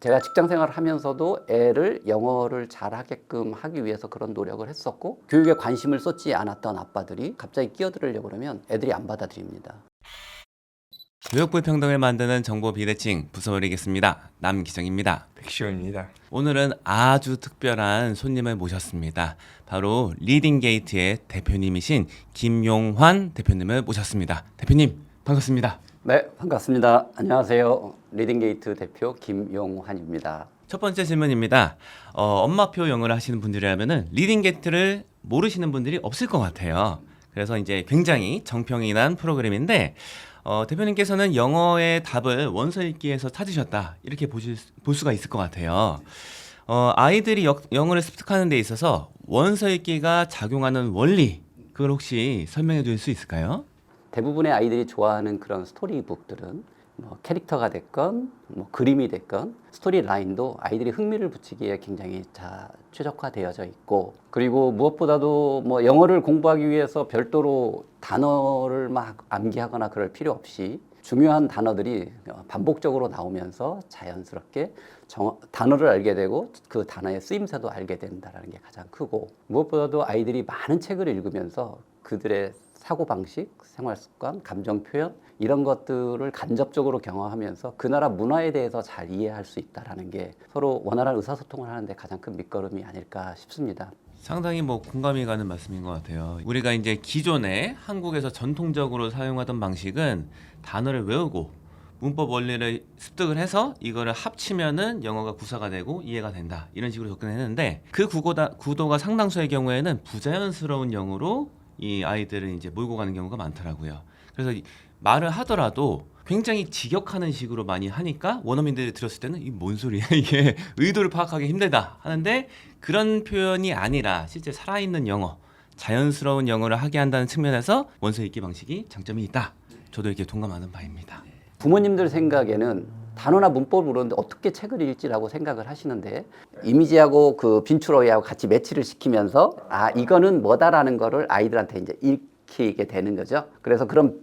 제가 직장 생활을 하면서도 애를 영어를 잘하게끔 하기 위해서 그런 노력을 했었고 교육에 관심을 쏟지 않았던 아빠들이 갑자기 끼어들으려고 그러면 애들이 안 받아들입니다. 교육 불평등을 만드는 정보 비대칭 부서울이겠습니다. 남기정입니다. 백시호입니다. 오늘은 아주 특별한 손님을 모셨습니다. 바로 리딩게이트의 대표님이신 김용환 대표님을 모셨습니다. 대표님 반갑습니다. 네, 반갑습니다. 안녕하세요. 리딩게이트 대표 김용환입니다. 첫 번째 질문입니다. 엄마표 영어를 하시는 분들이라면은 리딩게이트를 모르시는 분들이 없을 것 같아요. 그래서 이제 굉장히 정평이 난 프로그램인데 대표님께서는 영어의 답을 원서 읽기에서 찾으셨다 이렇게 볼 수가 있을 것 같아요. 아이들이 영어를 습득하는 데 있어서 원서 읽기가 작용하는 원리 그걸 혹시 설명해 줄 수 있을까요? 대부분의 아이들이 좋아하는 그런 스토리북들은 뭐 캐릭터가 됐건 뭐 그림이 됐건 스토리 라인도 아이들이 흥미를 붙이기에 굉장히 최적화되어져 있고, 그리고 무엇보다도 뭐 영어를 공부하기 위해서 별도로 단어를 막 암기하거나 그럴 필요 없이 중요한 단어들이 반복적으로 나오면서 자연스럽게 단어를 알게 되고 그 단어의 쓰임새도 알게 된다는 게 가장 크고, 무엇보다도 아이들이 많은 책을 읽으면서 그들의 사고방식, 생활습관, 감정표현 이런 것들을 간접적으로 경험하면서 그 나라 문화에 대해서 잘 이해할 수 있다는 게 서로 원활한 의사소통을 하는데 가장 큰 밑거름이 아닐까 싶습니다. 상당히 공감이 가는 말씀인 것 같아요. 우리가 이제 기존에 한국에서 전통적으로 사용하던 방식은 단어를 외우고 문법 원리를 습득을 해서 이거를 합치면은 영어가 구사가 되고 이해가 된다 이런 식으로 접근했는데 그 구도가 상당수의 경우에는 부자연스러운 영어로 이 아이들을 이제 몰고 가는 경우가 많더라고요. 그래서 말을 하더라도 굉장히 직역하는 식으로 많이 하니까 원어민들이 들었을 때는 이게 뭔 소리야 이게 의도를 파악하기 힘들다 하는데, 그런 표현이 아니라 실제 살아있는 영어, 자연스러운 영어를 하게 한다는 측면에서 원서 읽기 방식이 장점이 있다. 저도 이렇게 동감하는 바입니다. 부모님들 생각에는 단어나 문법을 모르는데 어떻게 책을 읽지라고 생각을 하시는데, 이미지하고 그 빈추러기하고 같이 매치를 시키면서 이거는 뭐다라는 거를 아이들한테 이제 읽히게 되는 거죠. 그래서 그런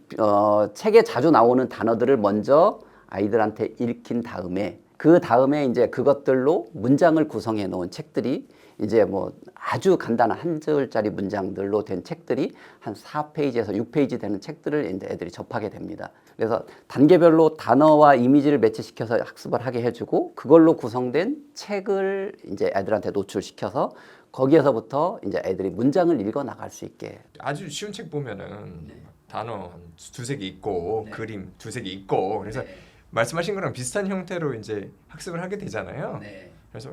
책에 자주 나오는 단어들을 먼저 아이들한테 읽힌 다음에 그 다음에 이제 그것들로 문장을 구성해 놓은 책들이 이제 뭐 아주 간단한 한 줄짜리 문장들로 된 책들이 한 4페이지에서 6페이지 되는 책들을 이제 애들이 접하게 됩니다. 그래서 단계별로 단어와 이미지를 매치시켜서 학습을 하게 해주고 그걸로 구성된 책을 이제 애들한테 노출시켜서 거기에서부터 이제 애들이 문장을 읽어 나갈 수 있게. 아주 쉬운 책 보면은 단어 두세 개 있고 그림 두세 개 있고 그래서 말씀하신 거랑 비슷한 형태로 이제 학습을 하게 되잖아요. 그래서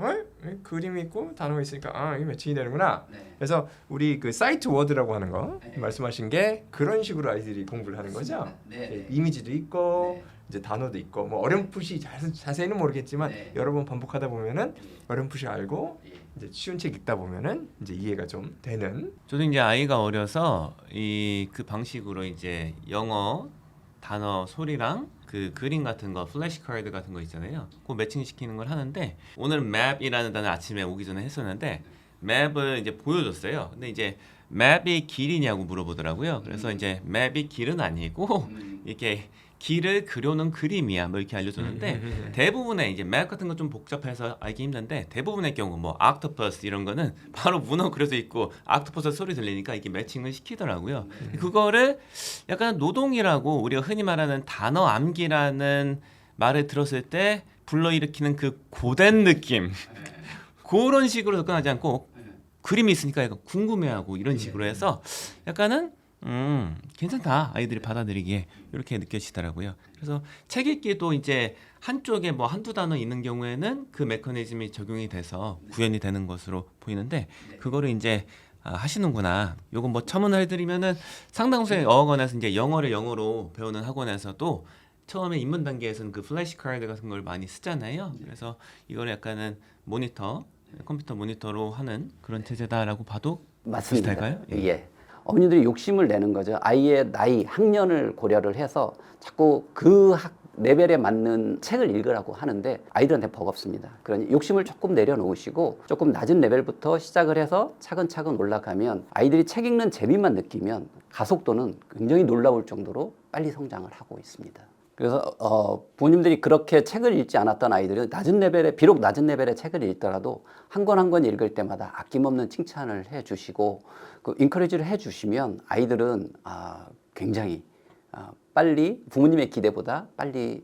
그림이 있고 단어가 있으니까 이게 매칭이 되는구나. 그래서 우리 그 사이트 워드라고 하는 거 말씀하신 게 그런 식으로 아이들이 공부를 하는 거죠. 이미지도 있고 이제 단어도 있고 뭐 어렴풋이 자세히는 모르겠지만 여러 번 반복하다 보면은 어렴풋이 알고 이제 쉬운 책 읽다 보면은 이제 이해가 좀 되는. 저도 이제 아이가 어려서 그 방식으로 이제 영어 단어 소리랑 그 그림 같은 거, 플래시 카드 같은 거 있잖아요. 그 매칭 시키는 걸 하는데, 오늘 map이라는 단어 아침에 오기 전에 했었는데 map을 이제 보여줬어요. 근데 이제 map이 길이냐고 물어보더라고요. 그래서 이제 map이 길은 아니고 이렇게 길을 그려놓은 그림이야 뭐 이렇게 알려줬는데, 대부분의 이제 맵 같은 거 좀 복잡해서 알기 힘든데 대부분의 경우 뭐 옥토퍼스 이런 거는 바로 문어 그려져 있고 옥토퍼스 소리 들리니까 이게 매칭을 시키더라고요. 그거를 약간 노동이라고 우리가 흔히 말하는 단어 암기라는 말을 들었을 때 불러일으키는 그 고된 느낌 그런 식으로 접근하지 않고 그림이 있으니까 약간 궁금해하고 이런 식으로 해서 약간은 괜찮다 아이들이 받아들이기에 이렇게 느껴지더라고요. 그래서 책 읽기도 이제 한쪽에 뭐 한두 단어 있는 경우에는 그 메커니즘이 적용이 돼서 구현이 되는 것으로 보이는데, 그거를 이제 하시는구나. 요건 뭐 첨언을 해드리면은 상당수의 어학원에서 이제 영어를 영어로 배우는 학원에서도 처음에 입문 단계에서는 그 플래시 카드 같은 걸 많이 쓰잖아요. 그래서 이거를 약간은 모니터, 컴퓨터 모니터로 하는 그런 체제다라고 봐도 맞습니다. 비슷할까요? 예. 어머니들이 욕심을 내는 거죠. 아이의 나이, 학년을 고려를 해서 자꾸 그 레벨에 맞는 책을 읽으라고 하는데 아이들한테 버겁습니다. 그러니 욕심을 조금 내려놓으시고 조금 낮은 레벨부터 시작을 해서 차근차근 올라가면 아이들이 책 읽는 재미만 느끼면 가속도는 굉장히 놀라울 정도로 빨리 성장을 하고 있습니다. 그래서 부모님들이 그렇게 책을 읽지 않았던 아이들은 비록 낮은 레벨의 책을 읽더라도 한 권 한 권 읽을 때마다 아낌없는 칭찬을 해주시고 그 인커리지를 해주시면 아이들은 굉장히 빨리 부모님의 기대보다 빨리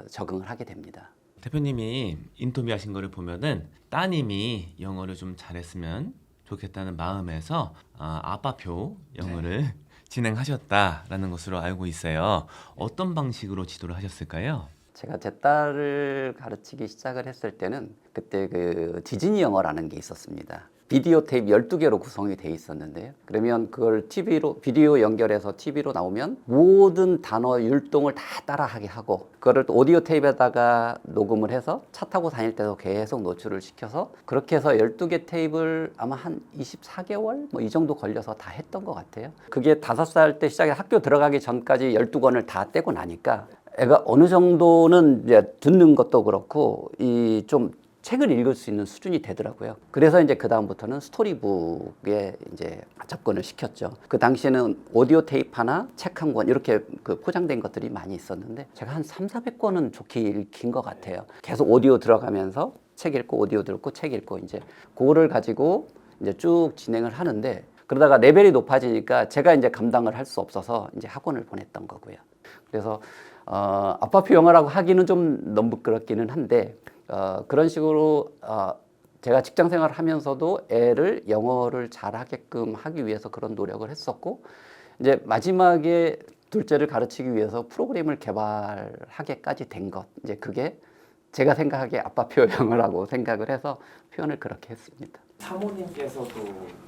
적응을 하게 됩니다. 대표님이 인터뷰하신 거를 보면은 따님이 영어를 좀 잘했으면 좋겠다는 마음에서 아빠표 영어를 진행하셨다라는 것으로 알고 있어요. 어떤 방식으로 지도를 하셨을까요? 제가 제 딸을 가르치기 시작을 했을 때는 그때 그 디즈니 영어라는 게 있었습니다. 비디오 테이프 12개로 구성이 돼 있었는데요. 그러면 그걸 비디오 연결해서 TV로 나오면 모든 단어 율동을 다 따라하게 하고 그거를 또 오디오 테이프에다가 녹음을 해서 차 타고 다닐 때도 계속 노출을 시켜서 그렇게 해서 12개 테이프를 아마 한 24개월 뭐 이 정도 걸려서 다 했던 것 같아요. 그게 5살 때 시작해 학교 들어가기 전까지 12권을 다 떼고 나니까 애가 어느 정도는 이제 듣는 것도 그렇고 이 좀 책을 읽을 수 있는 수준이 되더라고요. 그래서 이제 그 다음부터는 스토리북에 이제 접근을 시켰죠. 그 당시에는 오디오 테이프 하나, 책 한 권 이렇게 그 포장된 것들이 많이 있었는데 제가 한 300~400권은 좋게 읽힌 것 같아요. 계속 오디오 들어가면서 책 읽고 오디오 듣고 책 읽고 이제 그거를 가지고 이제 쭉 진행을 하는데 그러다가 레벨이 높아지니까 제가 이제 감당을 할 수 없어서 이제 학원을 보냈던 거고요. 그래서 아빠표 영어라고 하기는 좀 너무 부끄럽기는 한데 그런 식으로 제가 직장 생활을 하면서도 애를 영어를 잘하게끔 하기 위해서 그런 노력을 했었고 이제 마지막에 둘째를 가르치기 위해서 프로그램을 개발하게까지 된 것 이제 그게 제가 생각하기에 아빠표 영어라고 생각을 해서 표현을 그렇게 했습니다. 사모님께서도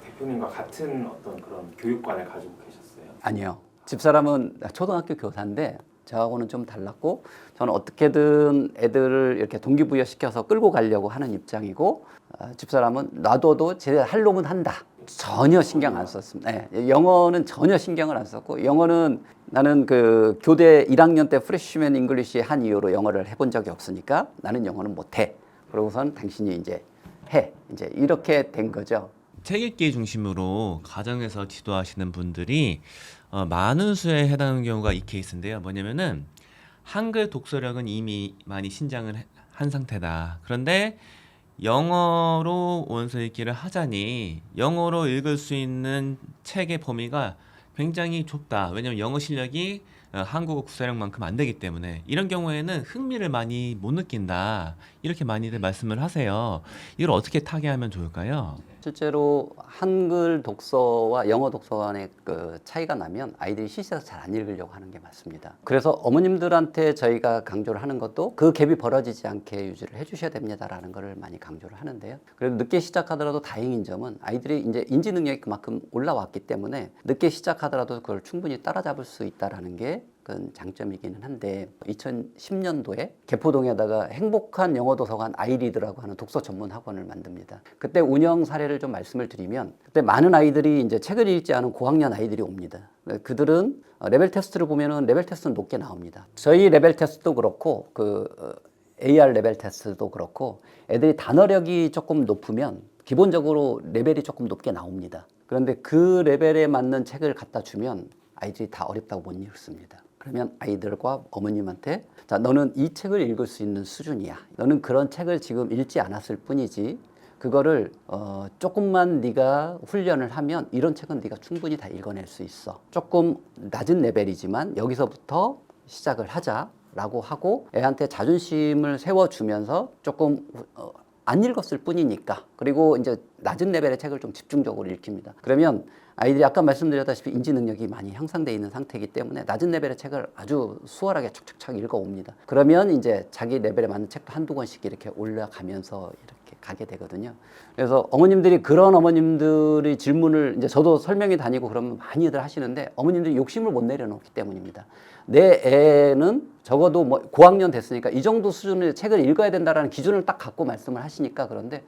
대표님과 같은 어떤 그런 교육관을 가지고 계셨어요? 아니요. 집사람은 초등학교 교사인데 저하고는 좀 달랐고 저는 어떻게든 애들을 이렇게 동기부여시켜서 끌고 가려고 하는 입장이고 집사람은 놔둬도 제 할 놈은 한다. 전혀 신경 안 썼습니다. 네, 영어는 전혀 신경을 안 썼고 영어는 나는 그 교대 1학년 때 프레시맨 잉글리시 한 이후로 영어를 해본 적이 없으니까 나는 영어는 못해. 그러고선 당신이 이제 해. 이제 이렇게 된 거죠. 책 읽기 중심으로 가정에서 지도하시는 분들이 많은 수에 해당하는 경우가 이 케이스인데요. 뭐냐면은 한글 독서력은 이미 많이 신장을 한 상태다. 그런데 영어로 원서 읽기를 하자니 영어로 읽을 수 있는 책의 범위가 굉장히 좁다. 왜냐하면 영어 실력이 한국어 국사력만큼 안 되기 때문에 이런 경우에는 흥미를 많이 못 느낀다. 이렇게 많이들 말씀을 하세요. 이걸 어떻게 타개하면 좋을까요? 실제로 한글 독서와 영어 독서 간의 그 차이가 나면 아이들이 실제로 잘 안 읽으려고 하는 게 맞습니다. 그래서 어머님들한테 저희가 강조를 하는 것도 그 갭이 벌어지지 않게 유지를 해주셔야 됩니다라는 것을 많이 강조를 하는데요. 그래도 늦게 시작하더라도 다행인 점은 아이들이 이제 인지 능력이 그만큼 올라왔기 때문에 늦게 시작하더라도 그걸 충분히 따라잡을 수 있다라는 게 그건 장점이기는 한데 2010년도에 개포동에다가 행복한 영어 도서관 아이리드라고 하는 독서 전문 학원을 만듭니다. 그때 운영 사례를 좀 말씀을 드리면 그때 많은 아이들이 이제 책을 읽지 않은 고학년 아이들이 옵니다. 그들은 레벨 테스트를 보면은 레벨 테스트는 높게 나옵니다. 저희 레벨 테스트도 그렇고 AR 레벨 테스트도 그렇고 애들이 단어력이 조금 높으면 기본적으로 레벨이 조금 높게 나옵니다. 그런데 그 레벨에 맞는 책을 갖다 주면 아이들이 다 어렵다고 못 읽습니다. 그러면 아이들과 어머님한테 자, 너는 이 책을 읽을 수 있는 수준이야. 너는 그런 책을 지금 읽지 않았을 뿐이지 그거를 조금만 네가 훈련을 하면 이런 책은 네가 충분히 다 읽어낼 수 있어. 조금 낮은 레벨이지만 여기서부터 시작을 하자라고 하고 애한테 자존심을 세워주면서 조금 안 읽었을 뿐이니까 그리고 이제 낮은 레벨의 책을 좀 집중적으로 읽힙니다. 그러면 아이들이 아까 말씀드렸다시피 인지 능력이 많이 향상되어 있는 상태이기 때문에 낮은 레벨의 책을 아주 수월하게 척척척 읽어옵니다. 그러면 이제 자기 레벨에 맞는 책도 한두 권씩 이렇게 올라가면서 이렇게 가게 되거든요. 그래서 그런 어머님들의 질문을 이제 저도 설명이 다니고 그러면 많이들 하시는데 어머님들이 욕심을 못 내려놓기 때문입니다. 내 애는 적어도 뭐 고학년 됐으니까 이 정도 수준의 책을 읽어야 된다라는 기준을 딱 갖고 말씀을 하시니까 그런데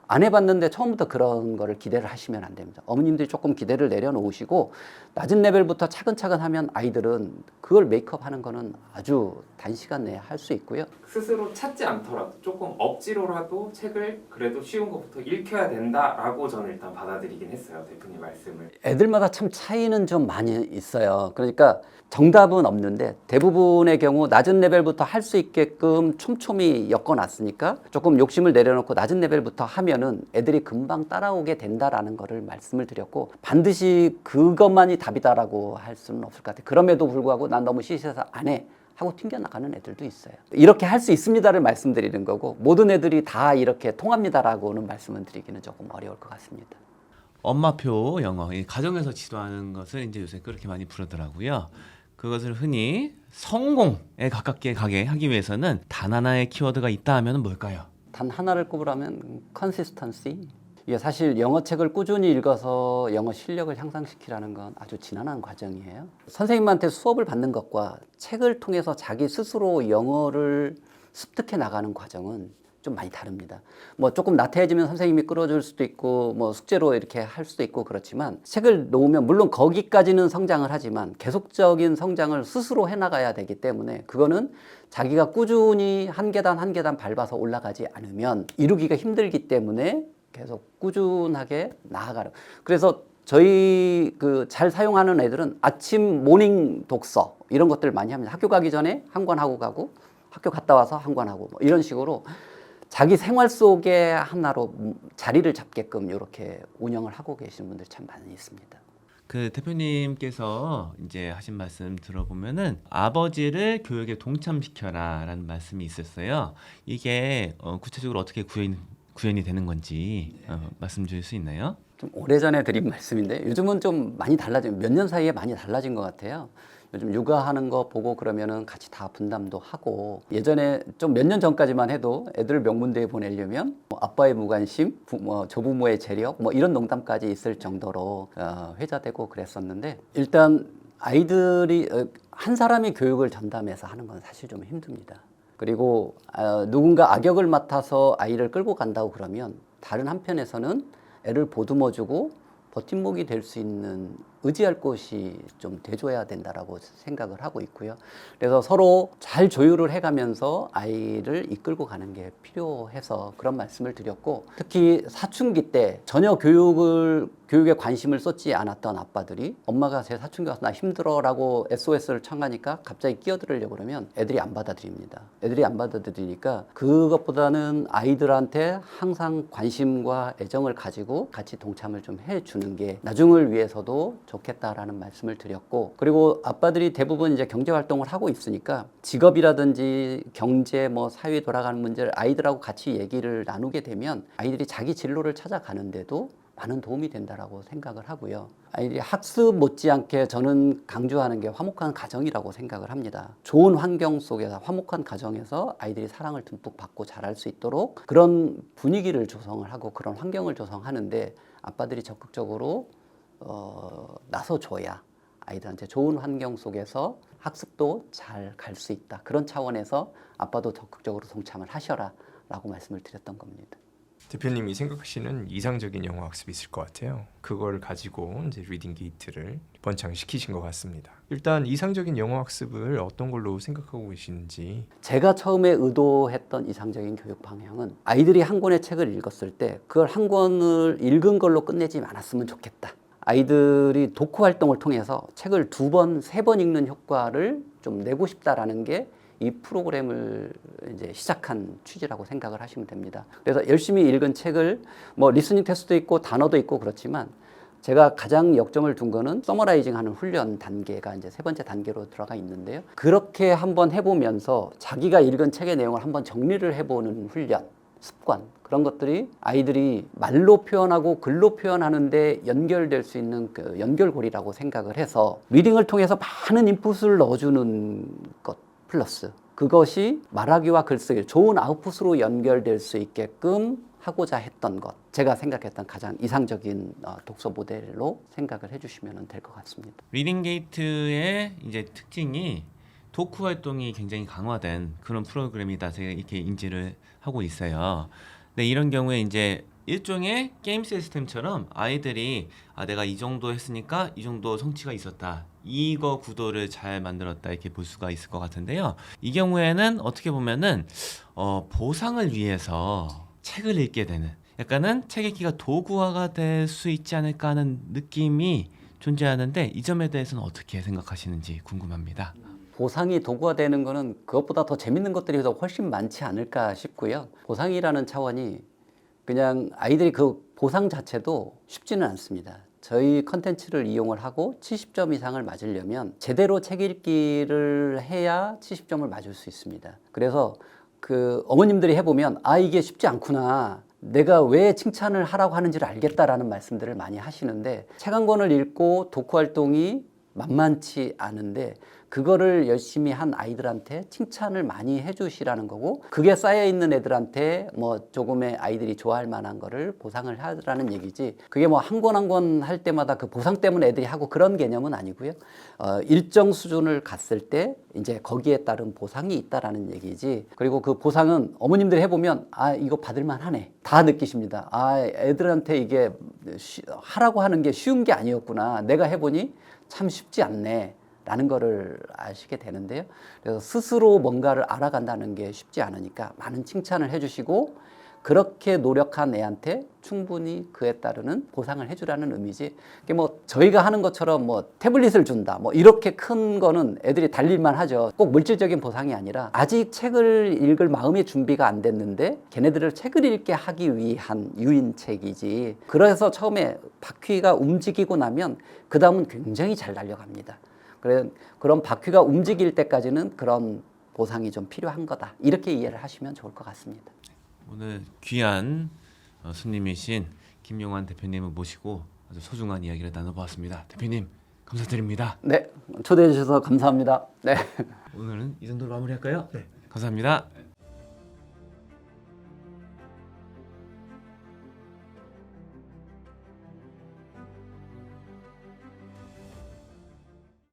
안 해봤는데 처음부터 그런 거를 기대를 하시면 안 됩니다. 어머님들이 조금 기대를 내려놓으시고 낮은 레벨부터 차근차근 하면 아이들은 그걸 메이크업하는 거는 아주 단시간 내에 할 수 있고요. 스스로 찾지 않더라도 조금 억지로라도 책을 그래도 쉬운 것부터 읽혀야 된다라고 저는 일단 받아들이긴 했어요. 대표님 말씀을. 애들마다 참 차이는 좀 많이 있어요. 그러니까 정답은 없는데 대부분의 경우 낮은 레벨부터 할 수 있게끔 촘촘히 엮어놨으니까 조금 욕심을 내려놓고 낮은 레벨부터 하면은 애들이 금방 따라오게 된다라는 거를 말씀을 드렸고 반드시 그것만이 답이다라고 할 수는 없을 것 같아요. 그럼에도 불구하고 난 너무 시시해서 안 해 하고 튕겨나가는 애들도 있어요. 이렇게 할 수 있습니다를 말씀드리는 거고 모든 애들이 다 이렇게 통합니다라고는 말씀을 드리기는 조금 어려울 것 같습니다. 엄마표 영어, 이 가정에서 지도하는 것을 이제 요새 그렇게 많이 부르더라고요. 그것을 흔히 성공에 가깝게 가게 하기 위해서는 단 하나의 키워드가 있다 하면 뭘까요? 단 하나를 꼽으라면 consistency. 이게 사실 영어 책을 꾸준히 읽어서 영어 실력을 향상시키라는 건 아주 지난한 과정이에요. 선생님한테 수업을 받는 것과 책을 통해서 자기 스스로 영어를 습득해 나가는 과정은 좀 많이 다릅니다. 뭐 조금 나태해지면 선생님이 끌어줄 수도 있고 뭐 숙제로 이렇게 할 수도 있고 그렇지만 책을 놓으면 물론 거기까지는 성장을 하지만 계속적인 성장을 스스로 해나가야 되기 때문에 그거는 자기가 꾸준히 한 계단 한 계단 밟아서 올라가지 않으면 이루기가 힘들기 때문에 계속 꾸준하게 나아가는. 그래서 저희 그 잘 사용하는 애들은 아침 모닝 독서 이런 것들 많이 합니다. 학교 가기 전에 한 권 하고 가고 학교 갔다 와서 한 권 하고 뭐 이런 식으로 자기 생활 속에 하나로 자리를 잡게끔 이렇게 운영을 하고 계시는 분들 참 많이 있습니다. 그 대표님께서 이제 하신 말씀 들어보면은 아버지를 교육에 동참시켜라라는 말씀이 있었어요. 이게 구체적으로 어떻게 구현이 되는 건지 말씀 주실 수 있나요? 좀 오래전에 드린 말씀인데 요즘은 좀 많이 달라진 몇 년 사이에 많이 달라진 것 같아요. 요즘 육아하는 거 보고 그러면은 같이 다 분담도 하고 예전에 좀 몇 년 전까지만 해도 애들 명문대에 보내려면 뭐 아빠의 무관심, 조부모의 재력 뭐 이런 농담까지 있을 정도로 회자되고 그랬었는데 일단 아이들이 한 사람이 교육을 전담해서 하는 건 사실 좀 힘듭니다. 그리고 누군가 악역을 맡아서 아이를 끌고 간다고 그러면 다른 한편에서는 애를 보듬어주고 버팀목이 될 수 있는 의지할 곳이 좀 돼줘야 된다라고 생각을 하고 있고요. 그래서 서로 잘 조율을 해가면서 아이를 이끌고 가는 게 필요해서 그런 말씀을 드렸고 특히 사춘기 때 전혀 교육에 관심을 쏟지 않았던 아빠들이 엄마가 제 사춘기 와서 나 힘들어라고 SOS를 청하니까 갑자기 끼어들으려고 그러면 애들이 안 받아들입니다. 애들이 안 받아들이니까 그것보다는 아이들한테 항상 관심과 애정을 가지고 같이 동참을 좀 해주는 게 나중을 위해서도 좋겠다라는 말씀을 드렸고 그리고 아빠들이 대부분 이제 경제 활동을 하고 있으니까 직업이라든지 경제 뭐 사회 돌아가는 문제를 아이들하고 같이 얘기를 나누게 되면 아이들이 자기 진로를 찾아가는데도 많은 도움이 된다라고 생각을 하고요. 아이들이 학습 못지않게 저는 강조하는 게 화목한 가정이라고 생각을 합니다. 좋은 환경 속에서 화목한 가정에서 아이들이 사랑을 듬뿍 받고 자랄 수 있도록 그런 분위기를 조성을 하고 그런 환경을 조성하는데 아빠들이 적극적으로 나서줘야 아이들한테 좋은 환경 속에서 학습도 잘 갈 수 있다. 그런 차원에서 아빠도 적극적으로 동참을 하셔라 라고 말씀을 드렸던 겁니다. 대표님이 생각하시는 이상적인 영어 학습이 있을 것 같아요. 그걸 가지고 이제 리딩 게이트를 번창시키신 것 같습니다. 일단 이상적인 영어 학습을 어떤 걸로 생각하고 계시는지. 제가 처음에 의도했던 이상적인 교육 방향은 아이들이 한 권의 책을 읽었을 때 그걸 한 권을 읽은 걸로 끝내지 않았으면 좋겠다. 아이들이 독후 활동을 통해서 책을 2번, 3번 읽는 효과를 좀 내고 싶다라는 게 이 프로그램을 이제 시작한 취지라고 생각을 하시면 됩니다. 그래서 열심히 읽은 책을 뭐 리스닝 테스트도 있고 단어도 있고 그렇지만 제가 가장 역점을 둔 거는 서머라이징 하는 훈련 단계가 이제 3번째 단계로 들어가 있는데요. 그렇게 한번 해보면서 자기가 읽은 책의 내용을 한번 정리를 해보는 훈련, 습관 그런 것들이 아이들이 말로 표현하고 글로 표현하는데 연결될 수 있는 그 연결고리라고 생각을 해서 리딩을 통해서 많은 인풋을 넣어주는 것 플러스 그것이 말하기와 글쓰기 좋은 아웃풋으로 연결될 수 있게끔 하고자 했던 것 제가 생각했던 가장 이상적인 독서 모델로 생각을 해주시면 될 것 같습니다. 리딩 게이트의 이제 특징이 독후 활동이 굉장히 강화된 그런 프로그램이다 제가 이렇게 인지를 하고 있어요. 근데 이런 경우에 이제 일종의 게임 시스템처럼 아이들이 내가 이 정도 했으니까 이 정도 성취가 있었다. 이거 구도를 잘 만들었다 이렇게 볼 수가 있을 것 같은데요. 이 경우에는 어떻게 보면은 보상을 위해서 책을 읽게 되는 약간은 책 읽기가 도구화가 될 수 있지 않을까 하는 느낌이 존재하는데 이 점에 대해서는 어떻게 생각하시는지 궁금합니다. 보상이 도구화되는 거는 그것보다 더 재밌는 것들이 더 훨씬 많지 않을까 싶고요. 보상이라는 차원이 그냥 아이들이 그 보상 자체도 쉽지는 않습니다. 저희 컨텐츠를 이용을 하고 70점 이상을 맞으려면 제대로 책 읽기를 해야 70점을 맞을 수 있습니다. 그래서 그 어머님들이 해보면 이게 쉽지 않구나. 내가 왜 칭찬을 하라고 하는지를 알겠다라는 말씀들을 많이 하시는데 책 한 권을 읽고 독후 활동이 만만치 않은데 그거를 열심히 한 아이들한테 칭찬을 많이 해주시라는 거고 그게 쌓여있는 애들한테 뭐 조금의 아이들이 좋아할 만한 거를 보상을 하라는 얘기지 그게 뭐 한 권 한 권 할 때마다 그 보상 때문에 애들이 하고 그런 개념은 아니고요. 일정 수준을 갔을 때 이제 거기에 따른 보상이 있다라는 얘기지. 그리고 그 보상은 어머님들이 해보면 이거 받을만 하네 다 느끼십니다. 애들한테 이게 하라고 하는 게 쉬운 게 아니었구나. 내가 해보니 참 쉽지 않네 라는 거를 아시게 되는데요. 그래서 스스로 뭔가를 알아간다는 게 쉽지 않으니까 많은 칭찬을 해주시고 그렇게 노력한 애한테 충분히 그에 따르는 보상을 해주라는 의미지. 그게 뭐 저희가 하는 것처럼 뭐 태블릿을 준다 뭐 이렇게 큰 거는 애들이 달릴만 하죠. 꼭 물질적인 보상이 아니라 아직 책을 읽을 마음의 준비가 안 됐는데 걔네들을 책을 읽게 하기 위한 유인책이지. 그래서 처음에 바퀴가 움직이고 나면 그 다음은 굉장히 잘 달려갑니다. 그런 바퀴가 움직일 때까지는 그런 보상이 좀 필요한 거다. 이렇게 이해를 하시면 좋을 것 같습니다. 오늘 귀한 손님이신 김용환 대표님을 모시고 아주 소중한 이야기를 나눠보았습니다. 대표님 감사드립니다. 네, 초대해 주셔서 감사합니다. 네. 오늘은 이 정도로 마무리할까요? 네. 감사합니다.